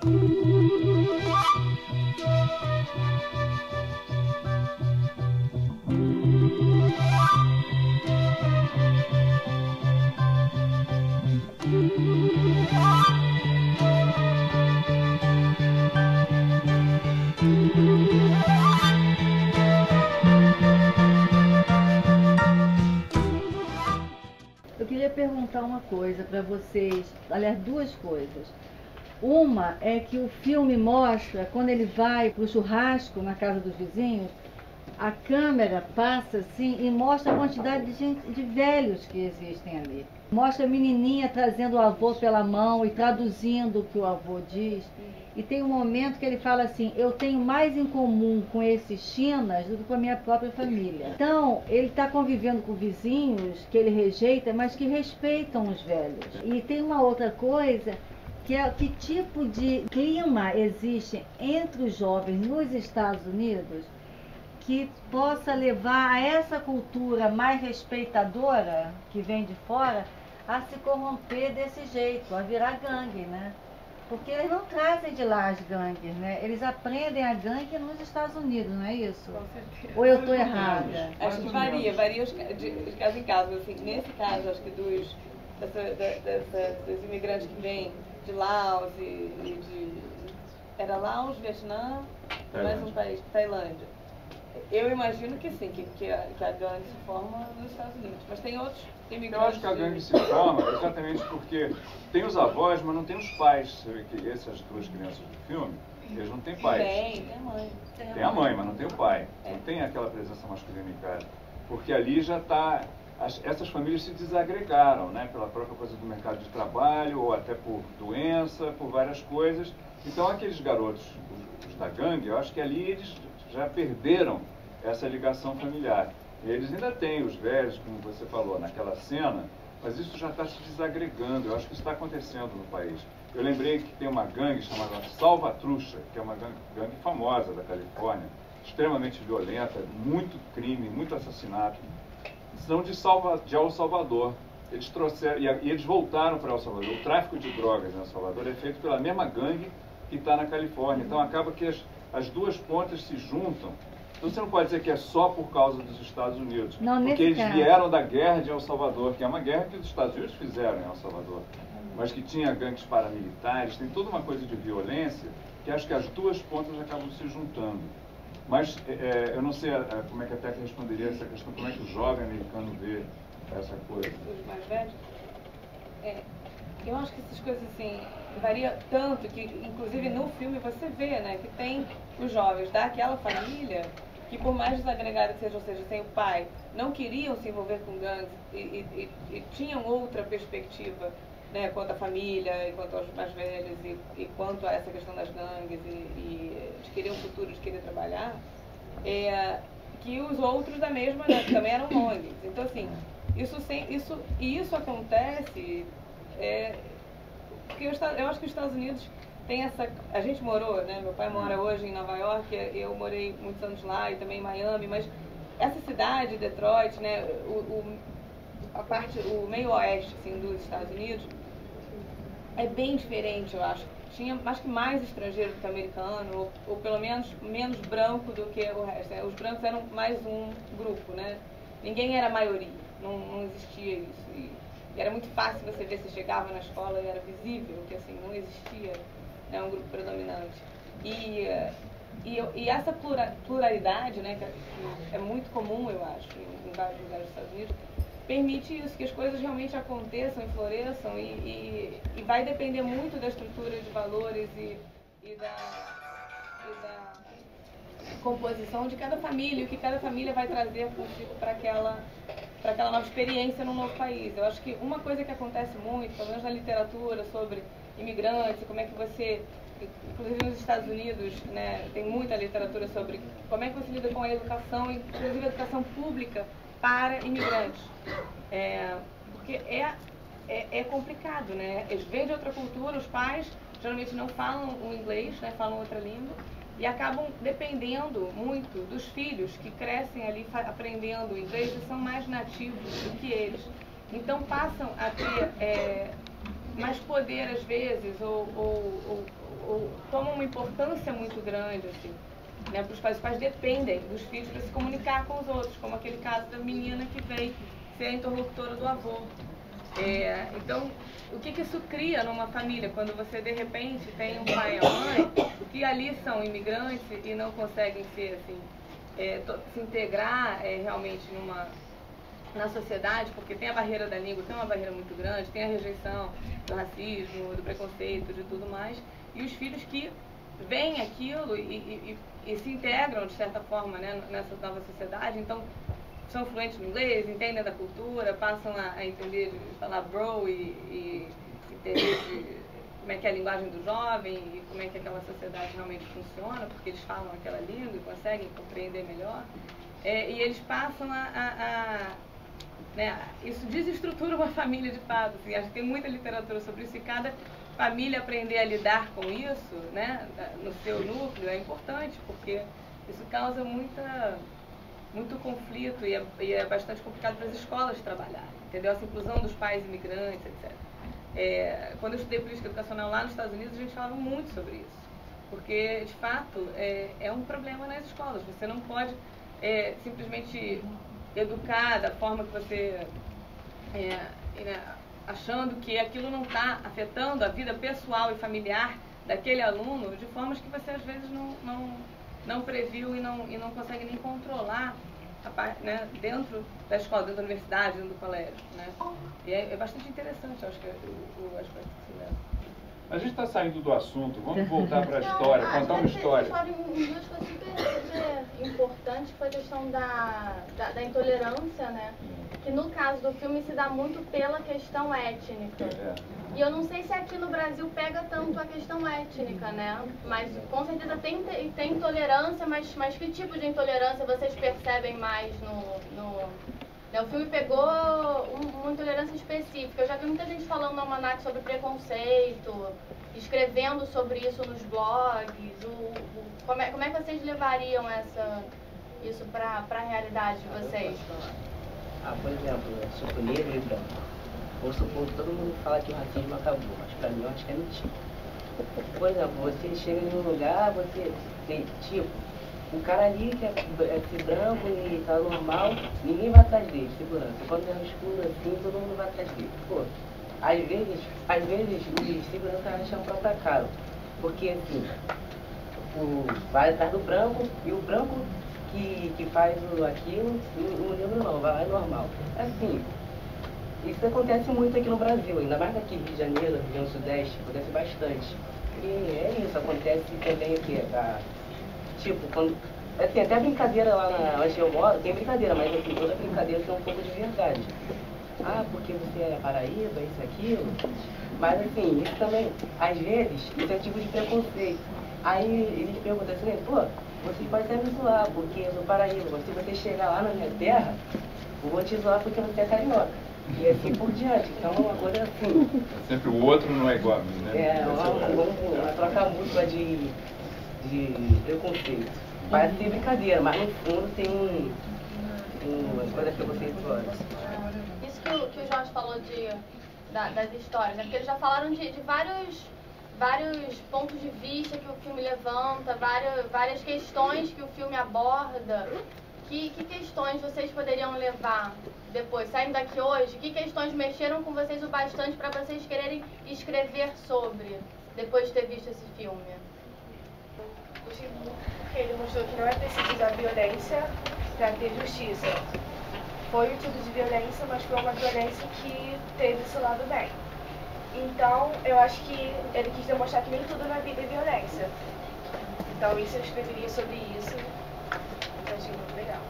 Eu queria perguntar uma coisa para vocês, aliás, duas coisas. Uma é que o filme mostra, quando ele vai para o churrasco na casa dos vizinhos, a câmera passa assim e mostra a quantidade de gente, de velhos que existem ali. Mostra a menininha trazendo o avô pela mão e traduzindo o que o avô diz. E tem um momento que ele fala assim: eu tenho mais em comum com esses chinas do que com a minha própria família. Então, ele está convivendo com vizinhos que ele rejeita, mas que respeitam os velhos. E tem uma outra coisa, que é que tipo de clima existe entre os jovens nos Estados Unidos que possa levar a essa cultura mais respeitadora que vem de fora a se corromper desse jeito, a virar gangue, né? Porque eles não trazem de lá as gangues, né? Eles aprendem a gangue nos Estados Unidos, não é isso? Com certeza. Ou eu estou errada? Acho que varia de caso em caso. Assim, nesse caso, acho que dos imigrantes que vêm de Laos era Laos, Vietnã, mais um país, Tailândia. Eu imagino que sim, que a gangue se forma nos Estados Unidos. Mas tem outros imigrantes. Eu acho que a gangue se forma exatamente porque tem os avós, mas não tem os pais. Você vê que essas duas crianças do filme, eles não têm pais. Tem a mãe. Tem a mãe, mas não tem o pai. Não tem aquela presença masculina em casa. Porque ali já está... Essas famílias se desagregaram, né? Pela própria coisa do mercado de trabalho, ou até por doença, por várias coisas. Então aqueles garotos, os da gangue, eu acho que ali eles já perderam essa ligação familiar. Eles ainda têm os velhos, como você falou, naquela cena, mas isso já está se desagregando. Eu acho que isso está acontecendo no país. Eu lembrei que tem uma gangue chamada Salvatrucha, que é uma gangue famosa da Califórnia, extremamente violenta, muito crime, muito assassinato. São de El Salvador. Eles trouxeram, e eles voltaram para El Salvador. O tráfico de drogas em El Salvador é feito pela mesma gangue que está na Califórnia. Então acaba que as duas pontas se juntam. Então você não pode dizer que é só por causa dos Estados Unidos. Não, porque eles caso vieram da guerra de El Salvador, que é uma guerra que os Estados Unidos fizeram em El Salvador. Mas que tinha gangues paramilitares, tem toda uma coisa de violência, que acho que as duas pontas acabam se juntando. Mas eu não sei como é que a Tecla responderia essa questão, como é que o jovem americano vê essa coisa. Os mais velhos? Eu acho que essas coisas assim, varia tanto que, inclusive no filme você vê, né, que tem os jovens daquela família que, por mais desagregada que seja, ou seja, sem o pai, não queriam se envolver com gangues e tinham outra perspectiva, né, quanto à família, e quanto aos mais velhos, e quanto a essa questão das gangues, e de querer um futuro, de querer trabalhar, que os outros da mesma, né, também eram longes. Então, assim, isso acontece, porque eu acho que os Estados Unidos tem essa... A gente morou, né, meu pai mora hoje em Nova York, eu morei muitos anos lá e também em Miami, mas essa cidade, Detroit, né, o meio oeste assim, dos Estados Unidos é bem diferente, eu acho. Tinha, acho que mais estrangeiro do que americano, ou pelo menos menos branco do que o resto, né? Os brancos eram mais um grupo, né? Ninguém era a maioria, não existia isso. E era muito fácil você ver, você chegava na escola e era visível que assim, não existia, né, um grupo predominante. E essa pluralidade, né, que é muito comum, eu acho, em vários lugares dos Estados Unidos, permite isso, que as coisas realmente aconteçam e floresçam, e vai depender muito da estrutura de valores e da composição de cada família, o que cada família vai trazer consigo para aquela nova experiência num novo país. Eu acho que uma coisa que acontece muito, pelo menos na literatura, sobre imigrantes, como é que você, inclusive nos Estados Unidos, né, tem muita literatura sobre como é que você lida com a educação, inclusive a educação pública para imigrantes. Porque é complicado, né? Eles vêm de outra cultura, os pais geralmente não falam o inglês, né, falam outra língua, e acabam dependendo muito dos filhos que crescem ali aprendendo inglês e são mais nativos do que eles. Então passam a ter mais poder às vezes, ou toma uma importância muito grande, assim, né, para os pais. Os pais dependem dos filhos para se comunicar com os outros, como aquele caso da menina que veio ser a interlocutora do avô. Então, o que isso cria numa família, quando você, de repente, tem um pai e uma mãe que ali são imigrantes e não conseguem ser, assim, se integrar realmente na sociedade, porque tem a barreira da língua, tem uma barreira muito grande, tem a rejeição do racismo, do preconceito, de tudo mais, e os filhos que veem aquilo e se integram, de certa forma, né, nessa nova sociedade, então são fluentes no inglês, entendem da cultura, passam a entender, falar bro e entender como é que é a linguagem do jovem e como é que aquela sociedade realmente funciona, porque eles falam aquela língua e conseguem compreender melhor. E eles passam né, isso desestrutura uma família de fato. Assim, acho que tem muita literatura sobre isso e cada família aprender a lidar com isso, né, no seu núcleo é importante, porque isso causa muito conflito e é bastante complicado para as escolas trabalharem, entendeu? Essa inclusão dos pais imigrantes, etc. Quando eu estudei política educacional lá nos Estados Unidos, a gente falava muito sobre isso, porque, de fato, é um problema nas escolas. Você não pode simplesmente educar da forma que você... achando que aquilo não está afetando a vida pessoal e familiar daquele aluno de formas que você, às vezes, não previu e não consegue nem controlar a parte, né, dentro da escola, dentro da universidade, dentro do colégio, né? E é bastante interessante, acho que o aspecto que se leva. A gente está saindo do assunto, vamos voltar para a história, contar uma história. Duas coisas super importantes, foi a questão da intolerância, né? Que no caso do filme se dá muito pela questão étnica. E eu não sei se aqui no Brasil pega tanto a questão étnica, né? Mas com certeza tem intolerância, mas que tipo de intolerância vocês percebem mais o filme pegou uma intolerância específica. Eu já vi muita gente falando no Almanac sobre preconceito, escrevendo sobre isso nos blogs. Como é que vocês levariam isso para a realidade de vocês? Por exemplo, eu sou negro e branco. Vou supor que todo mundo fala que o racismo acabou, mas pra mim eu acho que é mentira. Por exemplo, você chega em um lugar, você tem, tipo, o cara ali que é branco e tá normal, ninguém vai atrás dele, segurança. Quando é no escuro assim, todo mundo vai atrás dele. Pô, às vezes os seguranças acham própria cara. Porque assim, vai atrás do branco e o branco que faz aquilo, o negro não, vai lá é normal. Assim, isso acontece muito aqui no Brasil, ainda mais aqui no Rio de Janeiro, Rio do Sudeste, acontece bastante. E é isso, acontece também o quê? Tipo, quando. Assim, até brincadeira lá onde eu moro, tem brincadeira, mas assim, toda brincadeira tem um pouco de verdade. Ah, porque você é Paraíba, isso, aquilo. Mas assim, isso também, às vezes, isso é tipo de preconceito. Aí eles perguntam assim, pô, você pode até me zoar, porque eu sou Paraíba, mas se você chegar lá na minha terra, eu vou te zoar porque você é carioca. E assim por diante, então é uma coisa assim. Sempre o outro não é igual a mim, né? Uma troca mútua de preconceito. Parece ser brincadeira, mas no fundo tem uma coisa preconceituosa. Isso que o Jorge falou das histórias, né? Porque eles já falaram de vários pontos de vista que o filme levanta, várias questões que o filme aborda. Que questões vocês poderiam levar depois, saindo daqui hoje? Que questões mexeram com vocês o bastante para vocês quererem escrever sobre, depois de ter visto esse filme? Ele mostrou que não é preciso usar violência para ter justiça. Foi um tipo de violência, mas foi uma violência que teve seu lado bem. Então, eu acho que ele quis demonstrar que nem tudo na vida é violência. Então, isso eu escreveria sobre isso. Eu achei muito legal.